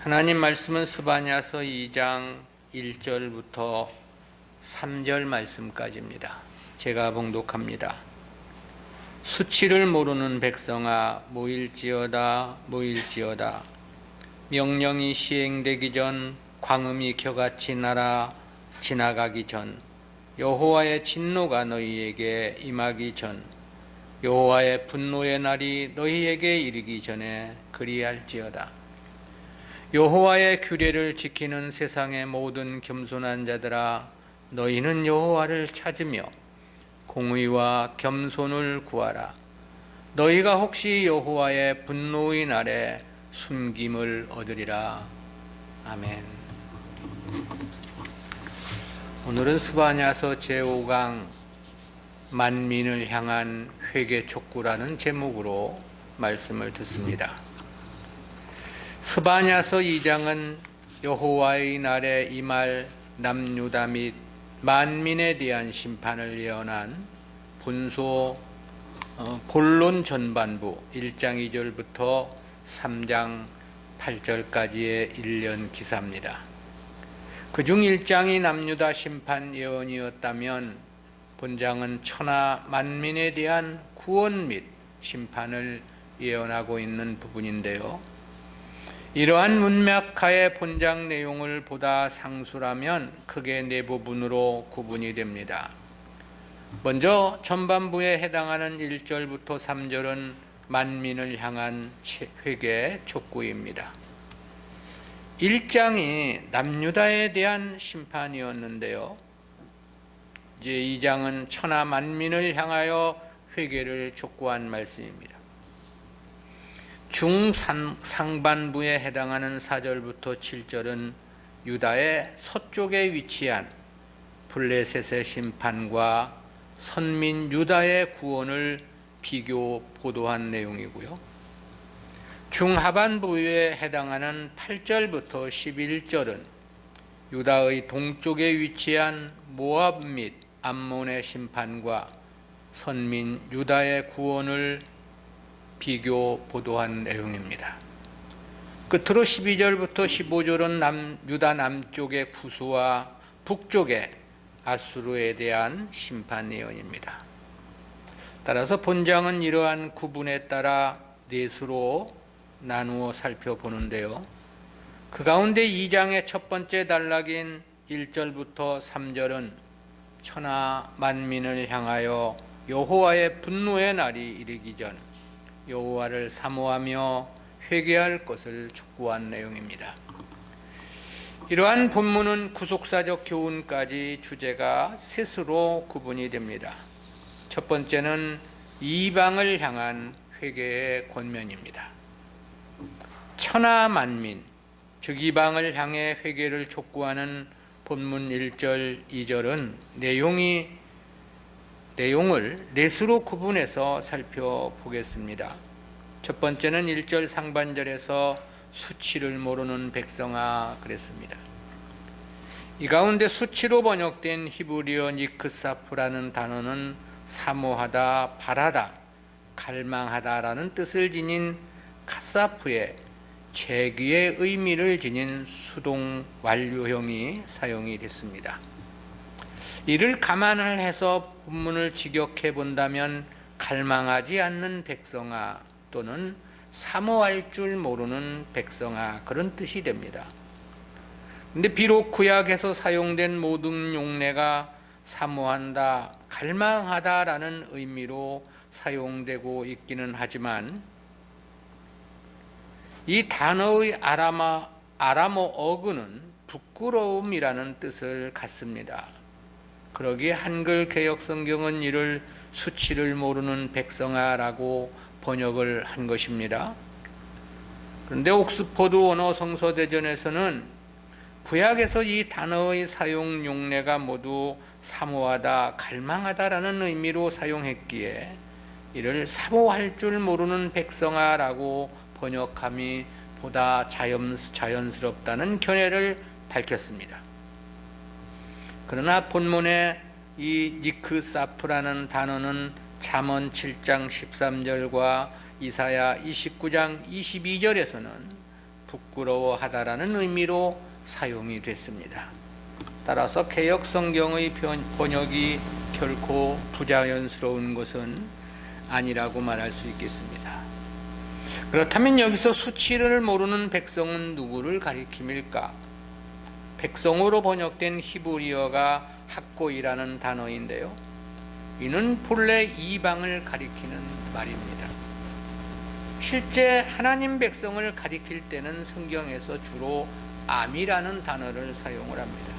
하나님 말씀은 스바냐서 2장 1절부터 3절 말씀까지입니다. 제가 봉독합니다. 수치를 모르는 백성아 모일지어다 모일지어다. 명령이 시행되기 전 광음이 겨같이 날아 지나가기 전 여호와의 진노가 너희에게 임하기 전 여호와의 분노의 날이 너희에게 이르기 전에 그리할지어다. 여호와의 규례를 지키는 세상의 모든 겸손한 자들아 너희는 여호와를 찾으며 공의와 겸손을 구하라. 너희가 혹시 여호와의 분노의 날에 숨김을 얻으리라. 아멘. 오늘은 스바냐서 제5강 만민을 향한 회개 촉구라는 제목으로 말씀을 듣습니다. 스바냐서 2장은 여호와의 날에 임할 남유다 및 만민에 대한 심판을 예언한 본소 본론 전반부 1장 2절부터 3장 8절까지의 1년 기사입니다. 그중 1장이 남유다 심판 예언이었다면 본장은 천하 만민에 대한 구원 및 심판을 예언하고 있는 부분인데요. 이러한 문맥하에 본장 내용을 보다 상술하면 크게 네 부분으로 구분이 됩니다. 먼저 전반부에 해당하는 1절부터 3절은 만민을 향한 회개 촉구입니다. 1장이 남유다에 대한 심판이었는데요. 이제 2장은 천하 만민을 향하여 회개를 촉구한 말씀입니다. 중상반부에 해당하는 4절부터 7절은 유다의 서쪽에 위치한 블레셋의 심판과 선민 유다의 구원을 비교 보도한 내용이고요. 중하반부에 해당하는 8절부터 11절은 유다의 동쪽에 위치한 모압 및 암몬의 심판과 선민 유다의 구원을 비교 보도한 내용입니다. 끝으로 12절부터 15절은 유다 남쪽의 구수와 북쪽의 아수르에 대한 심판 예언입니다. 따라서 본장은 이러한 구분에 따라 넷으로 나누어 살펴보는데요. 그 가운데 2장의 첫 번째 단락인 1절부터 3절은 천하 만민을 향하여 여호와의 분노의 날이 이르기 전 여호와를 사모하며 회개할 것을 촉구한 내용입니다. 이러한 본문은 구속사적 교훈까지 주제가 셋으로 구분이 됩니다. 첫 번째는 이방을 향한 회개의 권면입니다. 천하 만민, 즉 이방을 향해 회개를 촉구하는 본문 1절, 2절은 내용을 넷으로 구분해서 살펴보겠습니다. 첫 번째는 1절 상반절에서 수치를 모르는 백성아 그랬습니다. 이 가운데 수치로 번역된 히브리어 니크사프라는 단어는 사모하다, 바라다, 갈망하다라는 뜻을 지닌 카사프의 재귀의 의미를 지닌 수동 완료형이 사용이 됐습니다. 이를 감안을 해서 본문을 직역해 본다면 갈망하지 않는 백성아 또는 사모할 줄 모르는 백성아 그런 뜻이 됩니다. 그런데 비록 구약에서 사용된 모든 용례가 사모한다, 갈망하다라는 의미로 사용되고 있기는 하지만 이 단어의 아람어 어근은 부끄러움이라는 뜻을 갖습니다. 그러기에 한글 개역 성경은 이를 수치를 모르는 백성아라고 번역을 한 것입니다. 그런데 옥스퍼드 언어 성서대전에서는 구약에서 이 단어의 사용 용례가 모두 사모하다, 갈망하다라는 의미로 사용했기에 이를 사모할 줄 모르는 백성아라고 번역함이 보다 자연스럽다는 견해를 밝혔습니다. 그러나 본문에 이 니크사프라는 단어는 잠언 7장 13절과 이사야 29장 22절에서는 부끄러워하다라는 의미로 사용이 됐습니다. 따라서 개역 성경의 번역이 결코 부자연스러운 것은 아니라고 말할 수 있겠습니다. 그렇다면 여기서 수치를 모르는 백성은 누구를 가리킴일까? 백성으로 번역된 히브리어가 학고이라는 단어인데요, 이는 본래 이방을 가리키는 말입니다. 실제 하나님 백성을 가리킬 때는 성경에서 주로 암이라는 단어를 사용을 합니다.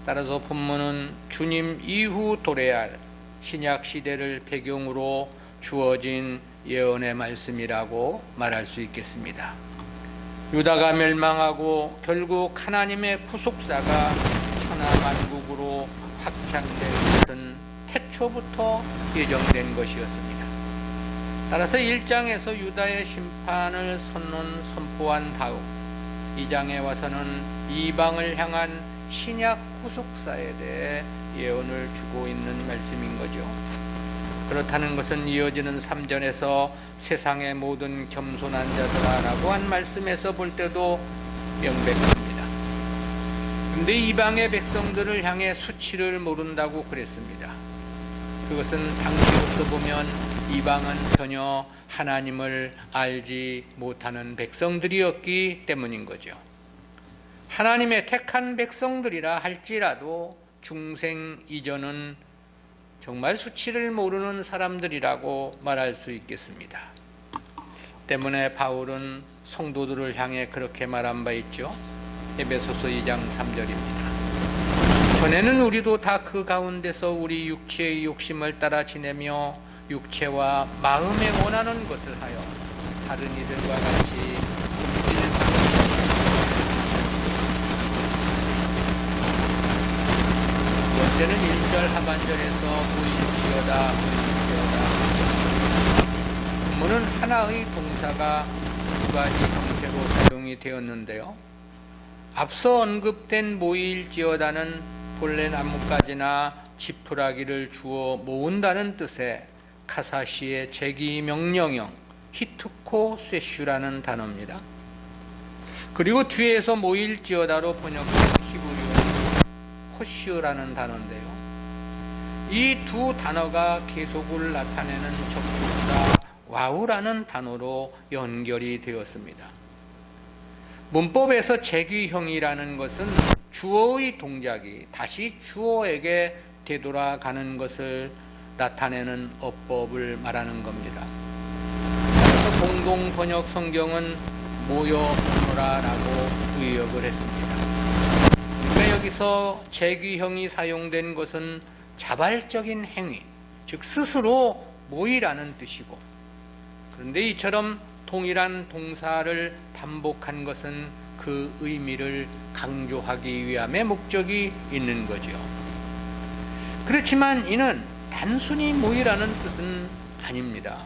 따라서 본문은 주님 이후 도래할 신약 시대를 배경으로 주어진 예언의 말씀이라고 말할 수 있겠습니다. 유다가 멸망하고 결국 하나님의 구속사가 천하만국으로 확장될 것은 태초부터 예정된 것이었습니다. 따라서 1장에서 유다의 심판을 선포한 다음 2장에 와서는 이방을 향한 신약 구속사에 대해 예언을 주고 있는 말씀인 거죠. 그렇다는 것은 이어지는 3절에서 세상의 모든 겸손한 자들아 라고 한 말씀에서 볼 때도 명백합니다. 그런데 이방의 백성들을 향해 수치를 모른다고 그랬습니다. 그것은 당시로서 보면 이방은 전혀 하나님을 알지 못하는 백성들이었기 때문인 거죠. 하나님의 택한 백성들이라 할지라도 중생 이전은 정말 수치를 모르는 사람들이라고 말할 수 있겠습니다. 때문에 바울은 성도들을 향해 그렇게 말한 바 있죠. 에베소서 2장 3절입니다. 전에는 우리도 다 그 가운데서 우리 육체의 욕심을 따라 지내며 육체와 마음에 원하는 것을 하여 다른 이들과 같이 번째는 1절 하반절에서 보일지어다. 본문은 하나의 동사가 두 가지 형태로 사용이 되었는데요, 앞서 언급된 모일지어다는 본래 나뭇가지나 지푸라기를 주어 모은다는 뜻의 카사시의 제기 명령형 히트코 쇠슈라는 단어입니다. 그리고 뒤에서 모일지어다로 번역된 히브리어는 호슈라는 단어인데요, 이 두 단어가 계속을 나타내는 접속사 와우라는 단어로 연결이 되었습니다. 문법에서 제기형이라는 것은 주어의 동작이 다시 주어에게 되돌아가는 것을 나타내는 어법을 말하는 겁니다. 그래서 공동 번역 성경은 모여 오노라라고 의역을 했습니다. 그러니까 여기서 제기형이 사용된 것은 자발적인 행위, 즉 스스로 모이라는 뜻이고, 그런데 이처럼 동일한 동사를 반복한 것은 그 의미를 강조하기 위함의 목적이 있는 거죠. 그렇지만 이는 단순히 모이라는 뜻은 아닙니다.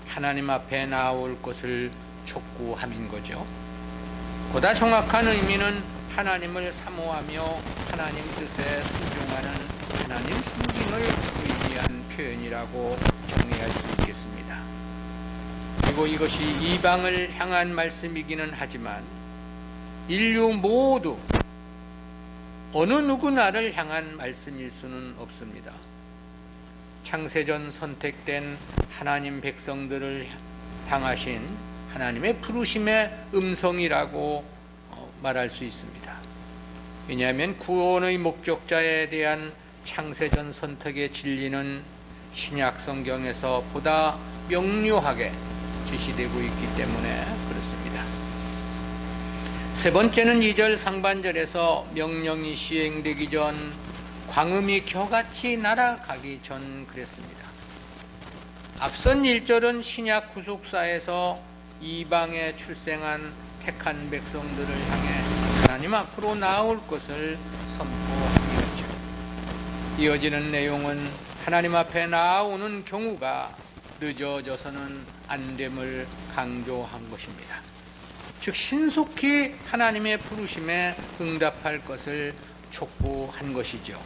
하나님 앞에 나올 것을 촉구함인 거죠. 보다 정확한 의미는 하나님을 사모하며 하나님 뜻에 순종하는 하나님 섬김을 의미한 표현이라고 정의할 수 있겠습니다. 그리고 이것이 이방을 향한 말씀이기는 하지만 인류 모두 어느 누구나를 향한 말씀일 수는 없습니다. 창세전 선택된 하나님 백성들을 향하신 하나님의 부르심의 음성이라고 말할 수 있습니다. 왜냐하면 구원의 목적자에 대한 창세전 선택의 진리는 신약 성경에서 보다 명료하게 제시되고 있기 때문에 그렇습니다. 세 번째는 2절 상반절에서 명령이 시행되기 전, 광음이 겨같이 날아가기 전 그랬습니다. 앞선 1절은 신약 구속사에서 이방에 출생한 택한 백성들을 향해 하나님 앞으로 나올 것을 선포하기였죠. 이어지는 내용은 하나님 앞에 나오는 경우가 늦어져서는 안 됨을 강조한 것입니다. 즉 신속히 하나님의 부르심에 응답할 것을 촉구한 것이죠.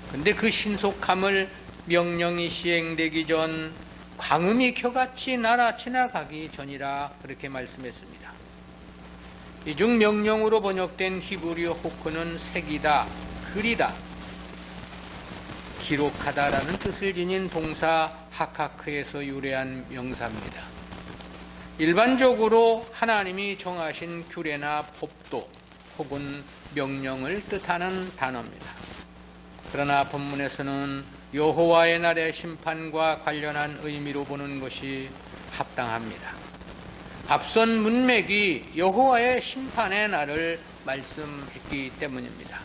그런데 그 신속함을 명령이 시행되기 전, 광음이 겨같이 날아 지나가기 전이라 그렇게 말씀했습니다. 이 중 명령으로 번역된 히브리어 호크는 색이다, 글이다, 기록하다라는 뜻을 지닌 동사 하카크에서 유래한 명사입니다. 일반적으로 하나님이 정하신 규례나 법도 혹은 명령을 뜻하는 단어입니다. 그러나 본문에서는 여호와의 날의 심판과 관련한 의미로 보는 것이 합당합니다. 앞선 문맥이 여호와의 심판의 날을 말씀했기 때문입니다.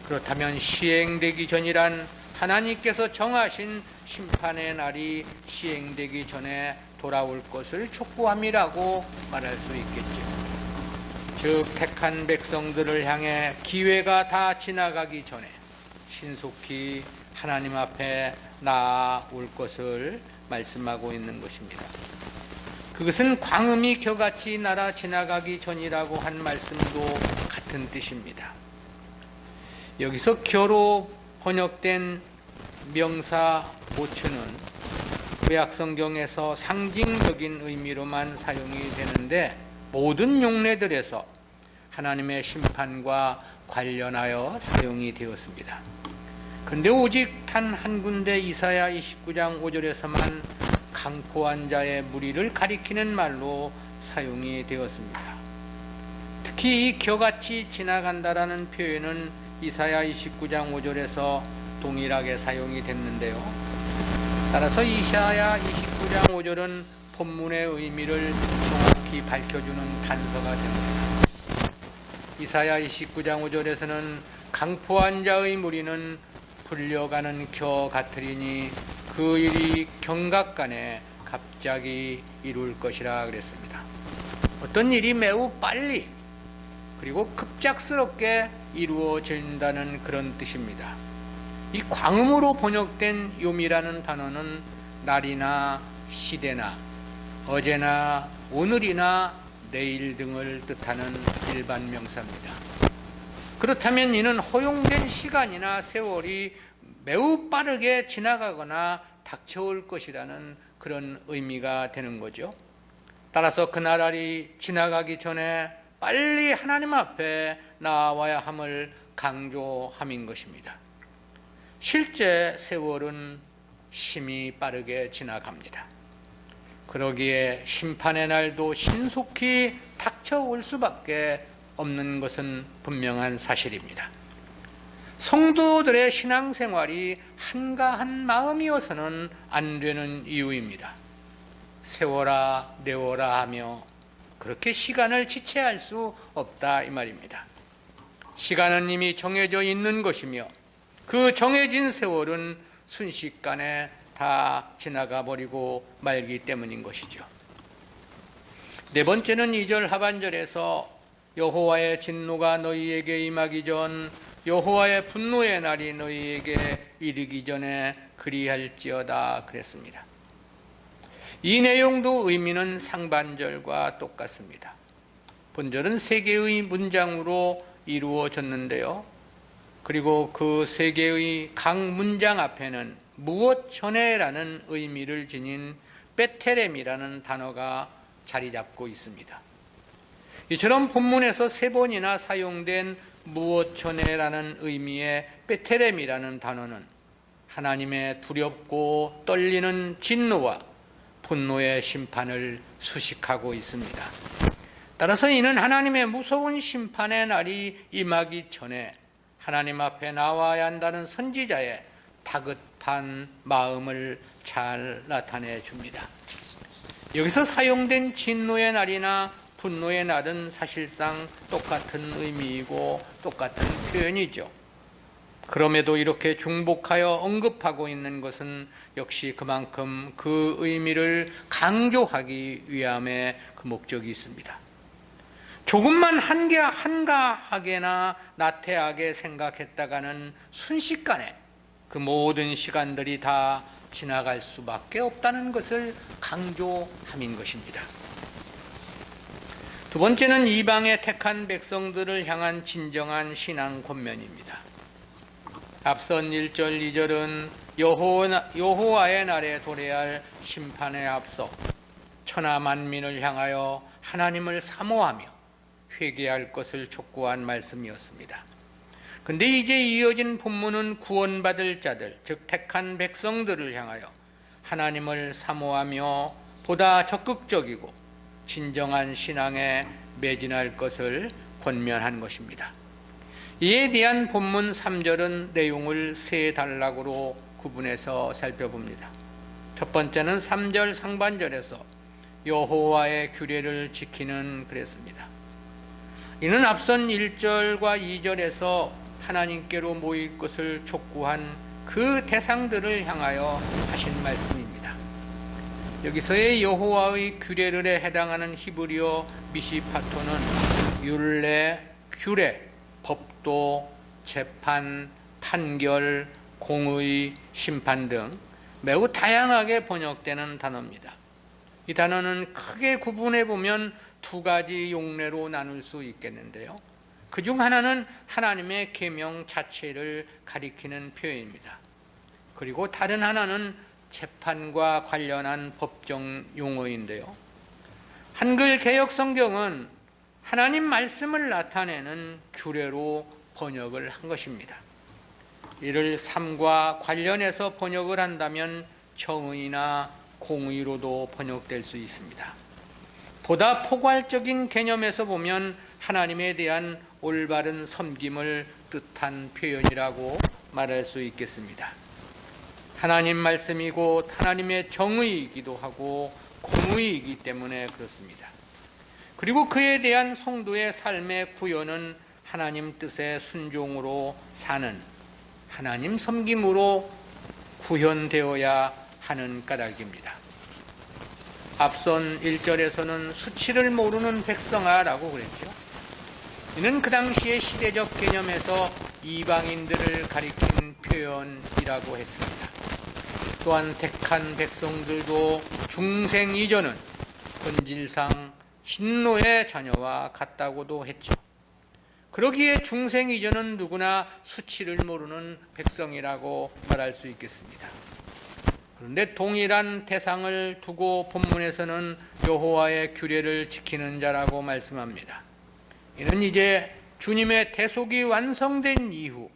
그렇다면 시행되기 전이란 하나님께서 정하신 심판의 날이 시행되기 전에 돌아올 것을 촉구함이라고 말할 수 있겠죠. 즉 택한 백성들을 향해 기회가 다 지나가기 전에 신속히 하나님 앞에 나아올 것을 말씀하고 있는 것입니다. 그것은 광음이 겨같이 날아 지나가기 전이라고 한 말씀도 같은 뜻입니다. 여기서 겨로 번역된 명사 모츠는 구약성경에서 상징적인 의미로만 사용이 되는데 모든 용례들에서 하나님의 심판과 관련하여 사용이 되었습니다. 그런데 오직 단 한 군데 이사야 29장 5절에서만 강포한 자의 무리를 가리키는 말로 사용이 되었습니다. 특히 이 겨같이 지나간다라는 표현은 이사야 29장 5절에서 동일하게 사용이 됐는데요. 따라서 이사야 29장 5절은 본문의 의미를 정확히 밝혀주는 단서가 됩니다. 이사야 29장 5절에서는 강포한 자의 무리는 불려가는 겨 같으리니 그 일이 경각간에 갑자기 이룰 것이라 그랬습니다. 어떤 일이 매우 빨리 그리고 급작스럽게 이루어진다는 그런 뜻입니다. 이 광음으로 번역된 요미라는 단어는 날이나 시대나 어제나 오늘이나 내일 등을 뜻하는 일반 명사입니다. 그렇다면 이는 허용된 시간이나 세월이 매우 빠르게 지나가거나 닥쳐올 것이라는 그런 의미가 되는 거죠. 따라서 그 나날이 지나가기 전에 빨리 하나님 앞에 나와야 함을 강조함인 것입니다. 실제 세월은 심히 빠르게 지나갑니다. 그러기에 심판의 날도 신속히 닥쳐올 수밖에 없는 것은 분명한 사실입니다. 성도들의 신앙생활이 한가한 마음이어서는 안 되는 이유입니다. 세워라 내워라 하며 그렇게 시간을 지체할 수 없다 이 말입니다. 시간은 이미 정해져 있는 것이며 그 정해진 세월은 순식간에 다 지나가 버리고 말기 때문인 것이죠. 네 번째는 2절 하반절에서 여호와의 진노가 너희에게 임하기 전 여호와의 분노의 날이 너희에게 이르기 전에 그리할지어다 그랬습니다. 이 내용도 의미는 상반절과 똑같습니다. 본절은 3개의 문장으로 이루어졌는데요. 그리고 그 3개의 각 문장 앞에는 무엇 전에라는 의미를 지닌 베텔렘이라는 단어가 자리 잡고 있습니다. 이처럼 본문에서 3번이나 사용된 무엇 전에라는 의미의 베텔렘이라는 단어는 하나님의 두렵고 떨리는 진노와 분노의 심판을 수식하고 있습니다. 따라서 이는 하나님의 무서운 심판의 날이 임하기 전에 하나님 앞에 나와야 한다는 선지자의 다급한 마음을 잘 나타내 줍니다. 여기서 사용된 진노의 날이나 분노의 날은 사실상 똑같은 의미이고 똑같은 표현이죠. 그럼에도 이렇게 중복하여 언급하고 있는 것은 역시 그만큼 그 의미를 강조하기 위함의 그 목적이 있습니다. 조금만 한가하게나 나태하게 생각했다가는 순식간에 그 모든 시간들이 다 지나갈 수밖에 없다는 것을 강조함인 것입니다. 두 번째는 이방의 택한 백성들을 향한 진정한 신앙 권면입니다. 앞선 1절, 2절은 여호와의 날에 도래할 심판에 앞서 천하 만민을 향하여 하나님을 사모하며 회개할 것을 촉구한 말씀이었습니다. 근데 이제 이어진 본문은 구원받을 자들, 즉 택한 백성들을 향하여 하나님을 사모하며 보다 적극적이고 진정한 신앙에 매진할 것을 권면한 것입니다. 이에 대한 본문 3절은 내용을 세 단락으로 구분해서 살펴봅니다. 첫 번째는 3절 상반절에서 여호와의 규례를 지키는 그랬습니다. 이는 앞선 1절과 2절에서 하나님께로 모일 것을 촉구한 그 대상들을 향하여 하신 말씀입니다. 여기서의 여호와의 규례를 해당하는 히브리어 미시파토는 율례, 규례, 법도, 재판, 판결, 공의, 심판 등 매우 다양하게 번역되는 단어입니다. 이 단어는 크게 구분해 보면 두 가지 용례로 나눌 수 있겠는데요. 그중 하나는 하나님의 계명 자체를 가리키는 표현입니다. 그리고 다른 하나는 재판과 관련한 법정 용어인데요. 한글 개역 성경은 하나님 말씀을 나타내는 규례로 번역을 한 것입니다. 이를 삶과 관련해서 번역을 한다면 정의나 공의로도 번역될 수 있습니다. 보다 포괄적인 개념에서 보면 하나님에 대한 올바른 섬김을 뜻한 표현이라고 말할 수 있겠습니다. 하나님 말씀이고 하나님의 정의이기도 하고 공의이기 때문에 그렇습니다. 그리고 그에 대한 성도의 삶의 구현은 하나님 뜻의 순종으로 사는 하나님 섬김으로 구현되어야 하는 까닭입니다. 앞선 1절에서는 수치를 모르는 백성아라고 그랬죠. 이는 그 당시의 시대적 개념에서 이방인들을 가리킨 표현이라고 했습니다. 또한 택한 백성들도 중생 이전은 본질상 진노의 자녀와 같다고도 했죠. 그러기에 중생 이전은 누구나 수치를 모르는 백성이라고 말할 수 있겠습니다. 그런데 동일한 대상을 두고 본문에서는 여호와의 규례를 지키는 자라고 말씀합니다. 이는 이제 주님의 대속이 완성된 이후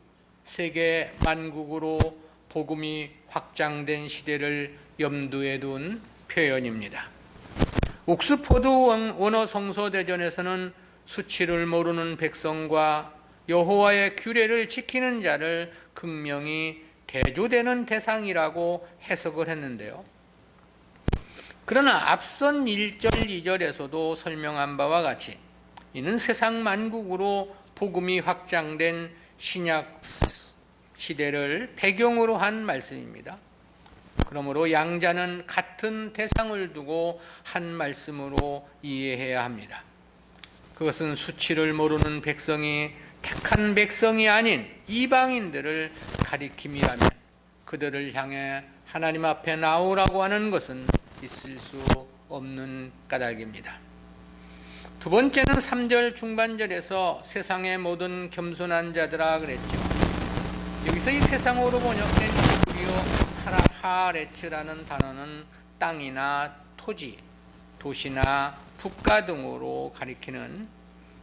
세계 만국으로 복음이 확장된 시대를 염두에 둔 표현입니다. 옥스퍼드 원어 성서대전에서는 수치를 모르는 백성과 여호와의 규례를 지키는 자를 극명히 대조되는 대상이라고 해석을 했는데요. 그러나 앞선 1절, 2절에서도 설명한 바와 같이 이는 세상 만국으로 복음이 확장된 신약 시대를 배경으로 한 말씀입니다. 그러므로 양자는 같은 대상을 두고 한 말씀으로 이해해야 합니다. 그것은 수치를 모르는 백성이 택한 백성이 아닌 이방인들을 가리킴이라면 그들을 향해 하나님 앞에 나오라고 하는 것은 있을 수 없는 까닭입니다. 두 번째는 3절 중반절에서 세상의 모든 겸손한 자들아 그랬죠. 여기서 이 세상으로 번역된 히브리어 하아레츠라는 단어는 땅이나 토지, 도시나 국가 등으로 가리키는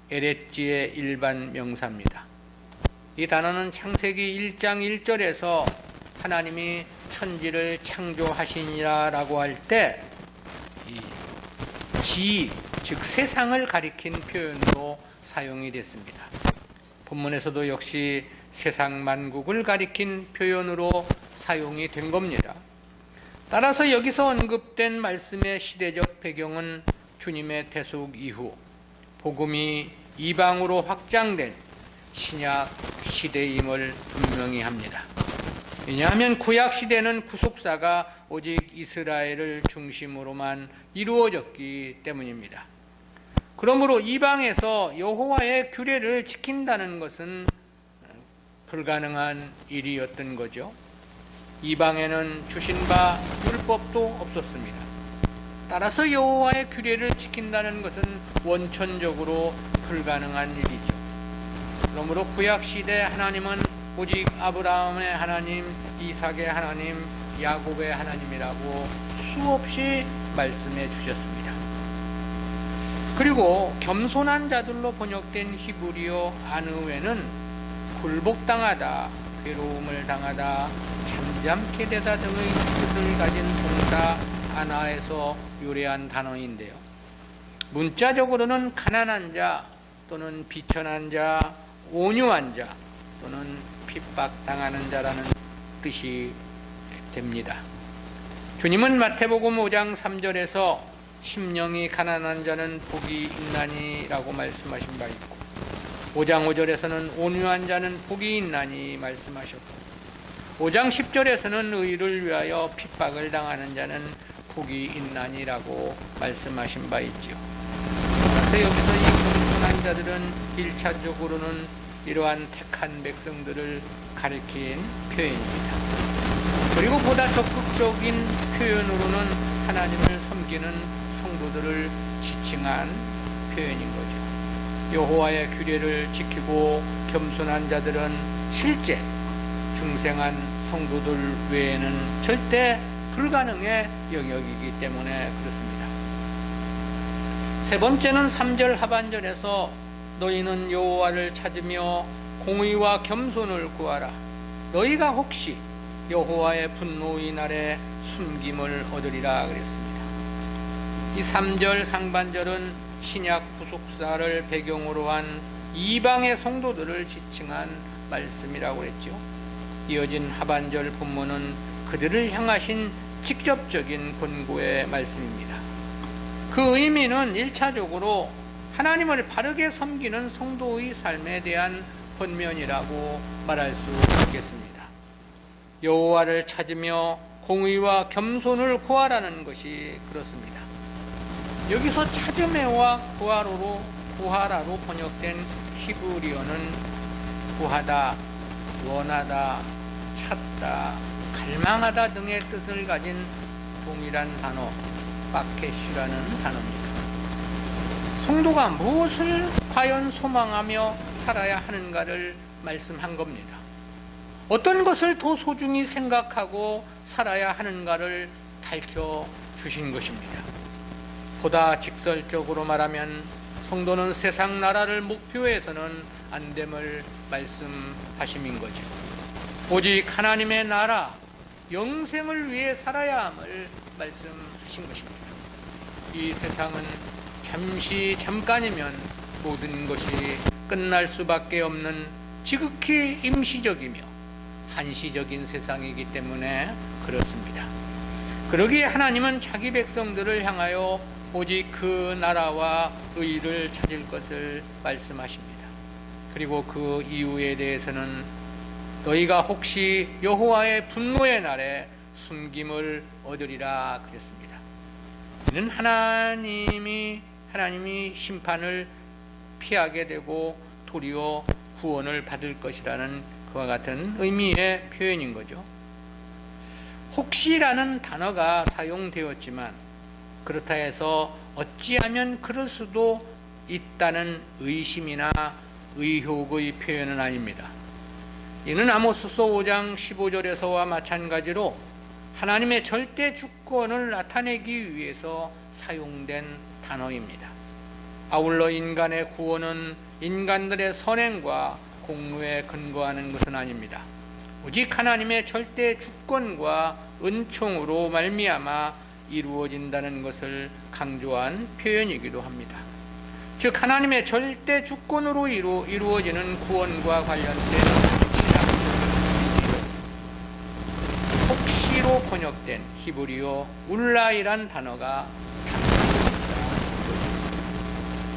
에레츠의 일반 명사입니다. 이 단어는 창세기 1장 1절에서 하나님이 천지를 창조하시니라라고 할 때 지, 즉 세상을 가리킨 표현으로 사용이 됐습니다. 본문에서도 역시 세상 만국을 가리킨 표현으로 사용이 된 겁니다. 따라서 여기서 언급된 말씀의 시대적 배경은 주님의 대속 이후 복음이 이방으로 확장된 신약 시대임을 분명히 합니다. 왜냐하면 구약 시대는 구속사가 오직 이스라엘을 중심으로만 이루어졌기 때문입니다. 그러므로 이방에서 여호와의 규례를 지킨다는 것은 불가능한 일이었던 거죠. 이방에는 주신 바 율법도 없었습니다. 따라서 여호와의 규례를 지킨다는 것은 원천적으로 불가능한 일이죠. 그러므로 구약시대 하나님은 오직 아브라함의 하나님, 이삭의 하나님, 야곱의 하나님이라고 수없이 말씀해 주셨습니다. 그리고 겸손한 자들로 번역된 히브리어 아느웨는 굴복당하다, 괴로움을 당하다, 잠잠케 되다 등의 뜻을 가진 동사 아나에서 유래한 단어인데요. 문자적으로는 가난한 자 또는 비천한 자, 온유한 자 또는 핍박당하는 자라는 뜻이 됩니다. 주님은 마태복음 5장 3절에서 심령이 가난한 자는 복이 있나니라고 말씀하신 바 있고, 5장 5절에서는 온유한 자는 복이 있나니 말씀하셨고, 5장 10절에서는 의를 위하여 핍박을 당하는 자는 복이 있나니라고 말씀하신 바 있죠. 그래서 여기서 이 겸손한 자들은 1차적으로는 이러한 택한 백성들을 가리킨 표현입니다. 그리고 보다 적극적인 표현으로는 하나님을 섬기는 성도들을 지칭한 표현인 거죠. 여호와의 규례를 지키고 겸손한 자들은 실제 중생한 성도들 외에는 절대 불가능의 영역이기 때문에 그렇습니다. 세 번째는 3절 하반절에서 너희는 여호와를 찾으며 공의와 겸손을 구하라. 너희가 혹시 여호와의 분노의 날에 숨김을 얻으리라 그랬습니다. 이 3절 상반절은 신약 부속사를 배경으로 한 이방의 성도들을 지칭한 말씀이라고 했죠. 이어진 하반절 본문은 그들을 향하신 직접적인 권고의 말씀입니다. 그 의미는 1차적으로 하나님을 바르게 섬기는 성도의 삶에 대한 권면이라고 말할 수 있겠습니다. 여호와를 찾으며 공의와 겸손을 구하라는 것이 그렇습니다. 여기서 찾으며와 구하라로 번역된 히브리어는 구하다, 원하다, 찾다, 갈망하다 등의 뜻을 가진 동일한 단어 바케시라는 단어입니다. 성도가 무엇을 과연 소망하며 살아야 하는가를 말씀한 겁니다. 어떤 것을 더 소중히 생각하고 살아야 하는가를 밝혀주신 것입니다. 보다 직설적으로 말하면 성도는 세상 나라를 목표해서는 안 됨을 말씀하심인 거죠. 오직 하나님의 나라, 영생을 위해 살아야 함을 말씀하신 것입니다. 이 세상은 잠깐이면 모든 것이 끝날 수밖에 없는 지극히 임시적이며 한시적인 세상이기 때문에 그렇습니다. 그러기에 하나님은 자기 백성들을 향하여 오직 그 나라와 의를 찾을 것을 말씀하십니다. 그리고 그 이유에 대해서는 너희가 혹시 여호와의 분노의 날에 숨김을 얻으리라 그랬습니다. 이는 하나님이 심판을 피하게 되고 도리어 구원을 받을 것이라는 그와 같은 의미의 표현인 거죠. 혹시라는 단어가 사용되었지만 그렇다 해서 어찌하면 그럴 수도 있다는 의심이나 의혹의 표현은 아닙니다. 이는 아모스서 5장 15절에서와 마찬가지로 하나님의 절대 주권을 나타내기 위해서 사용된 단어입니다. 아울러 인간의 구원은 인간들의 선행과 공로에 근거하는 것은 아닙니다. 오직 하나님의 절대 주권과 은총으로 말미암아 이루어진다는 것을 강조한 표현이기도 합니다. 즉 하나님의 절대 주권으로 이루어지는 구원과 관련된 혹시로 번역된 히브리어 울라이란 단어가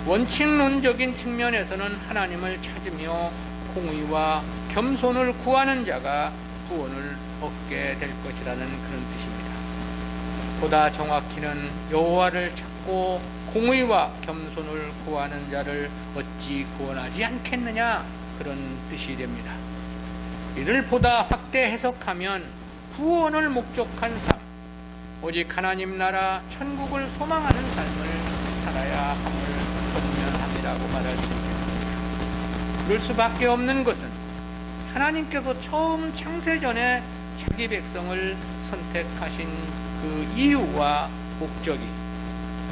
원칙론적인 측면에서는 하나님을 찾으며 공의와 겸손을 구하는 자가 구원을 얻게 될 것이라는 그런 뜻입니다. 보다 정확히는 여호와를 찾고 공의와 겸손을 구하는 자를 어찌 구원하지 않겠느냐 그런 뜻이 됩니다. 이를 보다 확대 해석하면 구원을 목적한 삶, 오직 하나님 나라 천국을 소망하는 삶을 살아야 함을 권면함이라고 말할 수 있겠습니다. 그럴 수밖에 없는 것은 하나님께서 처음 창세전에 자기 백성을 선택하신 그 이유와 목적이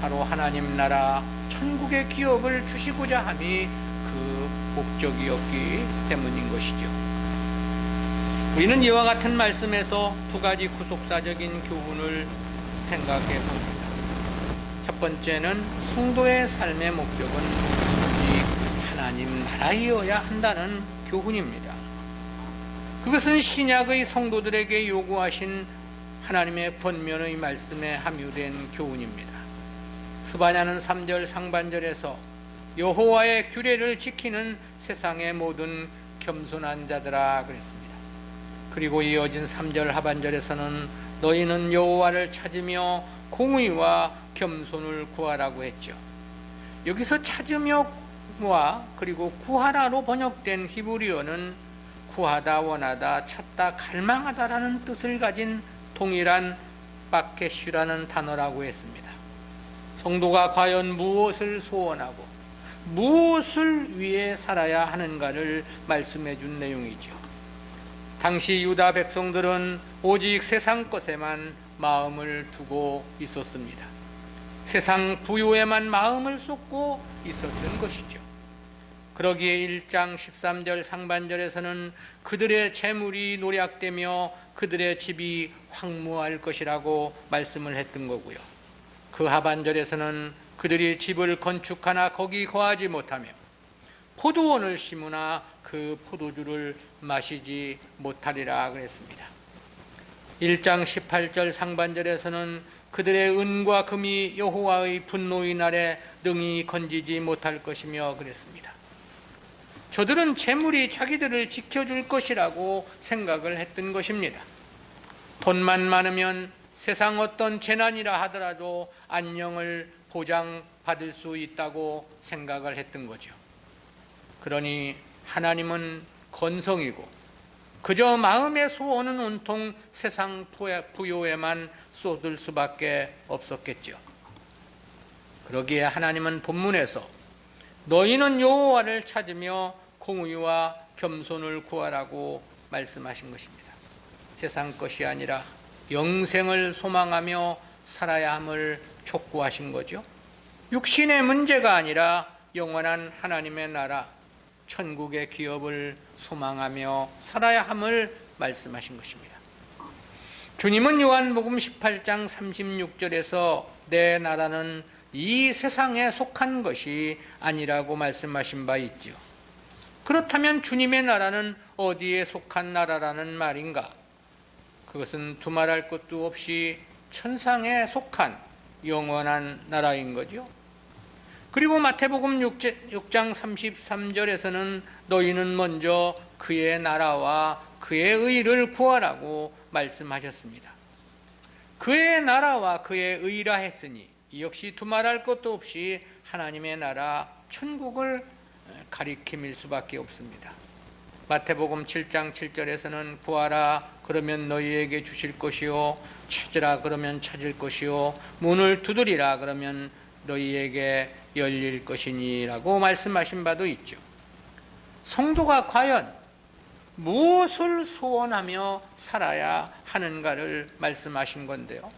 바로 하나님 나라 천국의 기업을 주시고자 함이 그 목적이었기 때문인 것이죠. 우리는 이와 같은 말씀에서 두 가지 구속사적인 교훈을 생각해 봅니다. 첫 번째는 성도의 삶의 목적은 오직 하나님 나라이어야 한다는 교훈입니다. 그것은 신약의 성도들에게 요구하신 하나님의 권면의 말씀에 함유된 교훈입니다. 스바냐는 3절 상반절에서 여호와의 규례를 지키는 세상의 모든 겸손한 자들아 그랬습니다. 그리고 이어진 3절 하반절에서는 너희는 여호와를 찾으며 공의와 겸손을 구하라고 했죠. 여기서 찾으며와 그리고 구하라로 번역된 히브리어는 구하다, 원하다, 찾다, 갈망하다라는 뜻을 가진 동일한 바케슈라는 단어라고 했습니다. 성도가 과연 무엇을 소원하고 무엇을 위해 살아야 하는가를 말씀해 준 내용이죠. 당시 유다 백성들은 오직 세상 것에만 마음을 두고 있었습니다. 세상 부요에만 마음을 쏟고 있었던 것이죠. 그러기에 1장 13절 상반절에서는 그들의 재물이 노략되며 그들의 집이 황무할 것이라고 말씀을 했던 거고요. 그 하반절에서는 그들이 집을 건축하나 거기 거하지 못하며 포도원을 심으나 그 포도주를 마시지 못하리라 그랬습니다. 1장 18절 상반절에서는 그들의 은과 금이 여호와의 분노의 날에 능히 건지지 못할 것이며 그랬습니다. 저들은 재물이 자기들을 지켜줄 것이라고 생각을 했던 것입니다. 돈만 많으면 세상 어떤 재난이라 하더라도 안녕을 보장받을 수 있다고 생각을 했던 거죠. 그러니 하나님은 건성이고 그저 마음의 소원은 온통 세상 부요에만 쏟을 수밖에 없었겠죠. 그러기에 하나님은 본문에서 너희는 여호와를 찾으며 공의와 겸손을 구하라고 말씀하신 것입니다. 세상 것이 아니라 영생을 소망하며 살아야 함을 촉구하신 거죠. 육신의 문제가 아니라 영원한 하나님의 나라 천국의 기업을 소망하며 살아야 함을 말씀하신 것입니다. 주님은 요한복음 18장 36절에서 내 나라는 이 세상에 속한 것이 아니라고 말씀하신 바 있죠. 그렇다면 주님의 나라는 어디에 속한 나라라는 말인가? 그것은 두말할 것도 없이 천상에 속한 영원한 나라인 거죠. 그리고 마태복음 6장 33절에서는 너희는 먼저 그의 나라와 그의 의를 구하라고 말씀하셨습니다. 그의 나라와 그의 의라 했으니 역시 두말할 것도 없이 하나님의 나라 천국을 가리킴일 수밖에 없습니다. 마태복음 7장 7절에서는 구하라 그러면 너희에게 주실 것이요 찾으라 그러면 찾을 것이요 문을 두드리라 그러면 너희에게 열릴 것이니라고 말씀하신 바도 있죠. 성도가 과연 무엇을 소원하며 살아야 하는가를 말씀하신 건데요.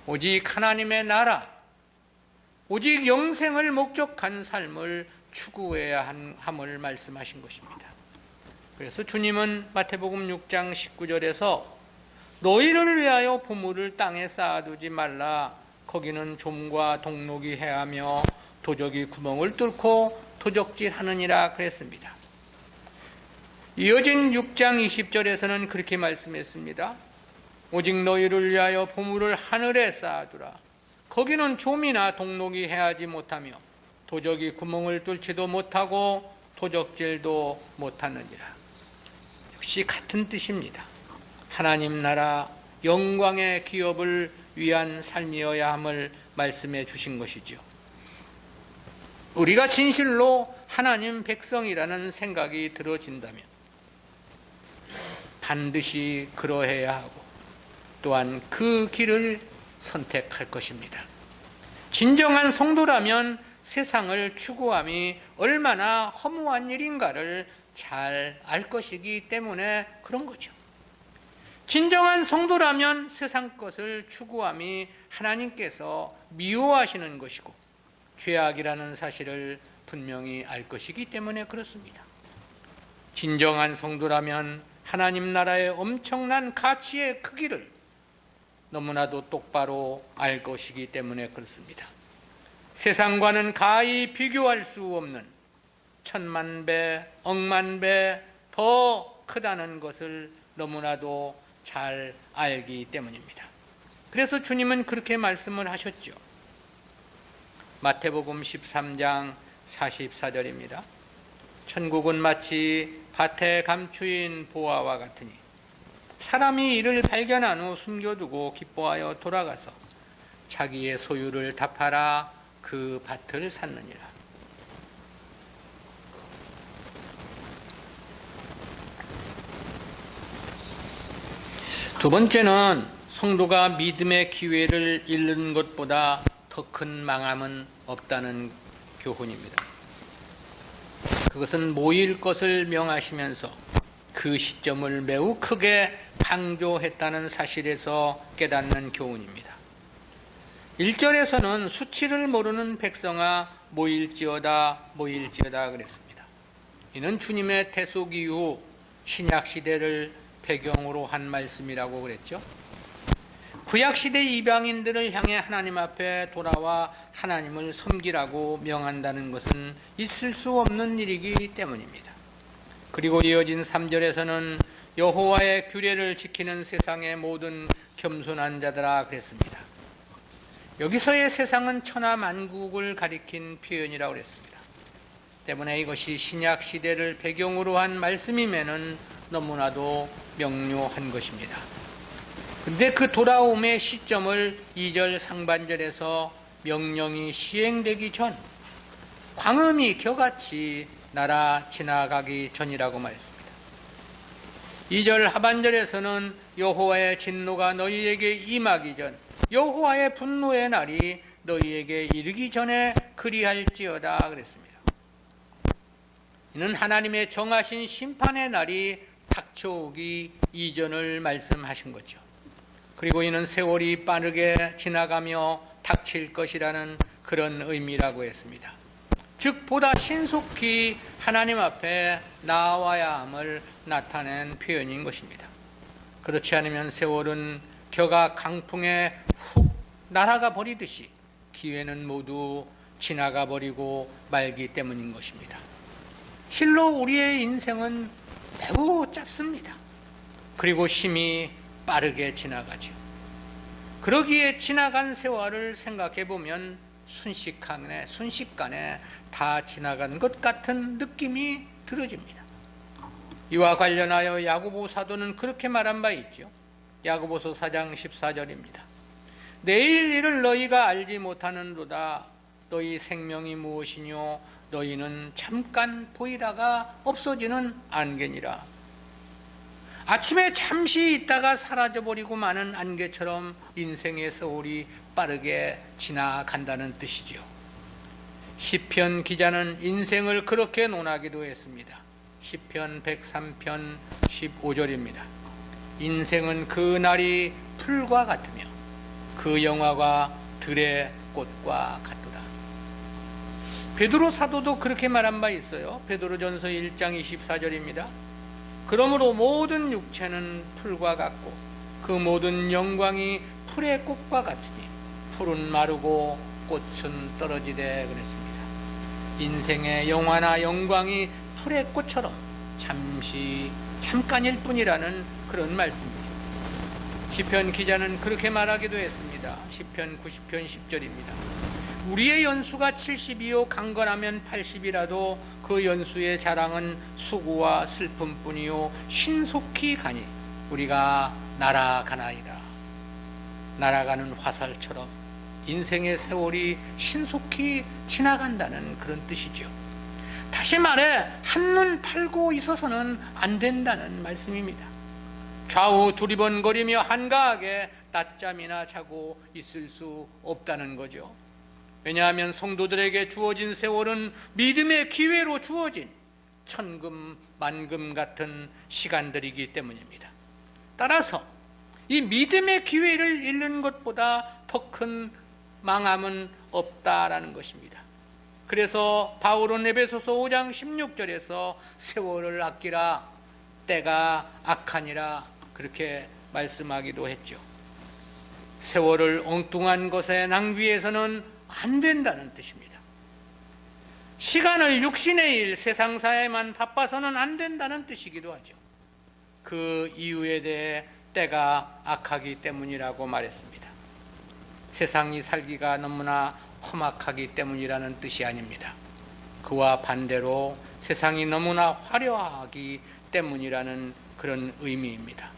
오직 하나님의 나라, 오직 영생을 목적한 삶을 추구해야 함을 말씀하신 것입니다. 그래서 주님은 마태복음 6장 19절에서 너희를 위하여 보물을 땅에 쌓아두지 말라. 거기는 좀과 동록이 해하며 도적이 구멍을 뚫고 도적질하느니라 그랬습니다. 이어진 6장 20절에서는 그렇게 말씀했습니다. 오직 너희를 위하여 보물을 하늘에 쌓아두라. 거기는 좀이나 동록이 해하지 못하며 도적이 구멍을 뚫지도 못하고 도적질도 못하느니라. 역시 같은 뜻입니다. 하나님 나라 영광의 기업을 위한 삶이어야 함을 말씀해 주신 것이죠. 우리가 진실로 하나님 백성이라는 생각이 들어진다면 반드시 그러해야 하고 또한 그 길을 선택할 것입니다. 진정한 성도라면 세상을 추구함이 얼마나 허무한 일인가를 잘 알 것이기 때문에 그런 거죠. 진정한 성도라면 세상 것을 추구함이 하나님께서 미워하시는 것이고 죄악이라는 사실을 분명히 알 것이기 때문에 그렇습니다. 진정한 성도라면 하나님 나라의 엄청난 가치의 크기를 너무나도 똑바로 알 것이기 때문에 그렇습니다. 세상과는 가히 비교할 수 없는 천만 배, 억만 배 더 크다는 것을 너무나도 잘 알기 때문입니다. 그래서 주님은 그렇게 말씀을 하셨죠. 마태복음 13장 44절입니다. 천국은 마치 밭에 감추인 보화와 같으니 사람이 이를 발견한 후 숨겨두고 기뻐하여 돌아가서 자기의 소유를 다 팔아 그 밭을 샀느니라. 두 번째는 성도가 믿음의 기회를 잃는 것보다 더 큰 망함은 없다는 교훈입니다. 그것은 모일 것을 명하시면서 그 시점을 매우 크게 강조했다는 사실에서 깨닫는 교훈입니다. 1절에서는 수치를 모르는 백성아 모일지어다 모일지어다 그랬습니다. 이는 주님의 태속 이후 신약시대를 배경으로 한 말씀이라고 그랬죠. 구약시대 이방인들을 향해 하나님 앞에 돌아와 하나님을 섬기라고 명한다는 것은 있을 수 없는 일이기 때문입니다. 그리고 이어진 3절에서는 여호와의 규례를 지키는 세상의 모든 겸손한 자들아 그랬습니다. 여기서의 세상은 천하만국을 가리킨 표현이라고 그랬습니다. 때문에 이것이 신약시대를 배경으로 한 말씀이면은 너무나도 명료한 것입니다. 근데 그 돌아옴의 시점을 2절 상반절에서 명령이 시행되기 전 광음이 겨같이 날아 지나가기 전이라고 말했습니다. 2절 하반절에서는 여호와의 진노가 너희에게 임하기 전 여호와의 분노의 날이 너희에게 이르기 전에 그리할지어다 그랬습니다. 이는 하나님의 정하신 심판의 날이 닥쳐오기 이전을 말씀하신 거죠. 그리고 이는 세월이 빠르게 지나가며 닥칠 것이라는 그런 의미라고 했습니다. 즉 보다 신속히 하나님 앞에 나와야 함을 나타낸 표현인 것입니다. 그렇지 않으면 세월은 겨가 강풍에 훅 날아가 버리듯이 기회는 모두 지나가 버리고 말기 때문인 것입니다. 실로 우리의 인생은 매우 짧습니다. 그리고 심히 빠르게 지나가죠. 그러기에 지나간 세월을 생각해 보면 순식간에 다 지나간 것 같은 느낌이 들어집니다. 이와 관련하여 야고보 사도는 그렇게 말한 바 있죠. 야고보서 4장 14절입니다. 내일 일을 너희가 알지 못하는도다. 너희 생명이 무엇이뇨? 너희는 잠깐 보이다가 없어지는 안개니라. 아침에 잠시 있다가 사라져버리고 마는 안개처럼 인생의 세월이 빠르게 지나간다는 뜻이죠. 시편 기자는 인생을 그렇게 논하기도 했습니다. 시편 103편 15절입니다. 인생은 그 날이 풀과 같으며 그 영화가 들의 꽃과 같도다. 베드로 사도도 그렇게 말한 바 있어요. 베드로전서 1장 24절입니다. 그러므로 모든 육체는 풀과 같고 그 모든 영광이 풀의 꽃과 같으니 풀은 마르고 꽃은 떨어지되 그랬습니다. 인생의 영화나 영광이 풀의 꽃처럼 잠깐일 뿐이라는 그런 말씀이죠. 시편 기자는 그렇게 말하기도 했습니다. 시편 90편 10절입니다. 우리의 연수가 70이요 강건하면 80이라도 그 연수의 자랑은 수고와 슬픔뿐이요 신속히 가니 우리가 날아가나이다. 날아가는 화살처럼 인생의 세월이 신속히 지나간다는 그런 뜻이죠. 다시 말해 한눈 팔고 있어서는 안 된다는 말씀입니다. 좌우 두리번거리며 한가하게 낮잠이나 자고 있을 수 없다는 거죠. 왜냐하면 성도들에게 주어진 세월은 믿음의 기회로 주어진 천금 만금 같은 시간들이기 때문입니다. 따라서 이 믿음의 기회를 잃는 것보다 더 큰 망함은 없다라는 것입니다. 그래서 바울은 에베소서 5장 16절에서 세월을 아끼라, 때가 악하니라 그렇게 말씀하기도 했죠. 세월을 엉뚱한 것에 낭비해서는 안 된다는 뜻입니다. 시간을 육신의 일, 세상사에만 바빠서는 안 된다는 뜻이기도 하죠. 그 이유에 대해 때가 악하기 때문이라고 말했습니다. 세상이 살기가 너무나 험악하기 때문이라는 뜻이 아닙니다. 그와 반대로 세상이 너무나 화려하기 때문이라는 그런 의미입니다.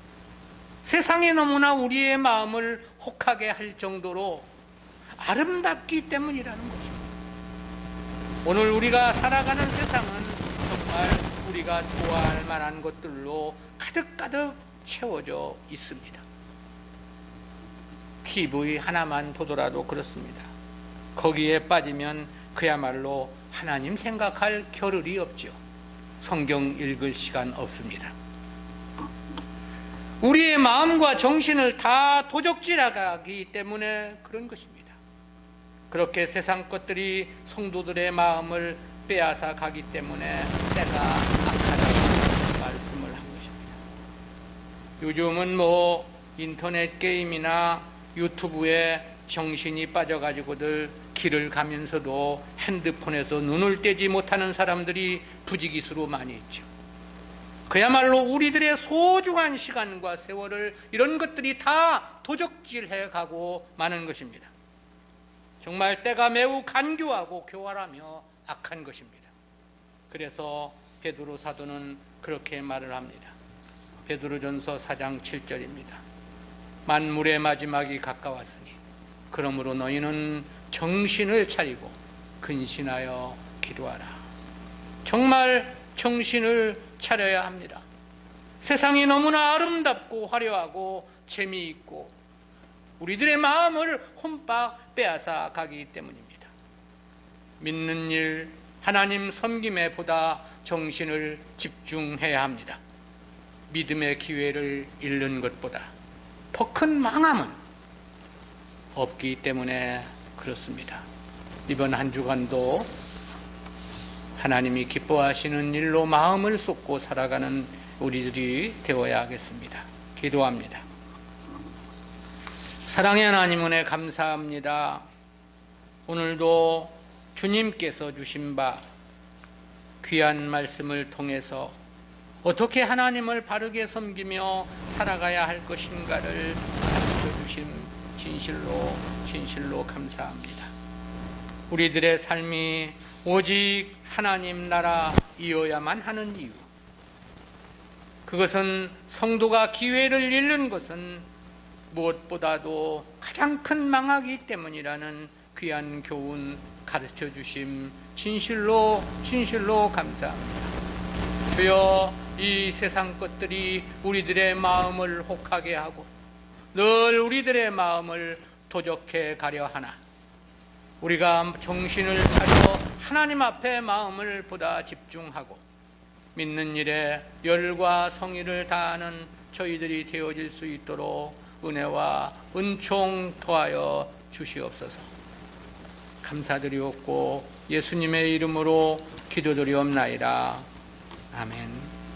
세상이 너무나 우리의 마음을 혹하게 할 정도로 아름답기 때문이라는 것입니다. 오늘 우리가 살아가는 세상은 정말 우리가 좋아할 만한 것들로 가득가득 채워져 있습니다. TV 하나만 보더라도 그렇습니다. 거기에 빠지면 그야말로 하나님 생각할 겨를이 없죠. 성경 읽을 시간 없습니다. 우리의 마음과 정신을 다 도적질하기 때문에 그런 것입니다. 그렇게 세상 것들이 성도들의 마음을 빼앗아 가기 때문에 때가 악하다고 말씀을 한 것입니다. 요즘은 인터넷 게임이나 유튜브에 정신이 빠져가지고들 길을 가면서도 핸드폰에서 눈을 떼지 못하는 사람들이 부지기수로 많이 있죠. 그야말로 우리들의 소중한 시간과 세월을 이런 것들이 다 도적질해 가고 마는 것입니다. 정말 때가 매우 간교하고 교활하며 악한 것입니다. 그래서 베드로 사도는 그렇게 말을 합니다. 베드로전서 4장 7절입니다. 만물의 마지막이 가까웠으니 그러므로 너희는 정신을 차리고 근신하여 기도하라. 정말 정신을 차려야 합니다. 세상이 너무나 아름답고 화려하고 재미있고 우리들의 마음을 혼박 빼앗아 가기 때문입니다. 믿는 일, 하나님 섬김에 보다 정신을 집중해야 합니다. 믿음의 기회를 잃는 것보다 더 큰 망함은 없기 때문에 그렇습니다. 이번 한 주간도 하나님이 기뻐하시는 일로 마음을 쏟고 살아가는 우리들이 되어야 하겠습니다. 기도합니다. 사랑의 하나님 은혜 감사합니다. 오늘도 주님께서 주신 바 귀한 말씀을 통해서 어떻게 하나님을 바르게 섬기며 살아가야 할 것인가를 가르쳐 주신 진실로 감사합니다. 우리들의 삶이 오직 하나님 나라이어야만 하는 이유, 그것은 성도가 기회를 잃는 것은 무엇보다도 가장 큰 망하기 때문이라는 귀한 교훈 가르쳐 주심 진실로 감사합니다. 주여, 이 세상 것들이 우리들의 마음을 혹하게 하고 늘 우리들의 마음을 도적해 가려 하나 우리가 정신을 차려 하나님 앞에 마음을 보다 집중하고 믿는 일에 열과 성의를 다하는 저희들이 되어질 수 있도록 은혜와 은총 더하여 주시옵소서. 감사드리옵고 예수님의 이름으로 기도드리옵나이다. 아멘.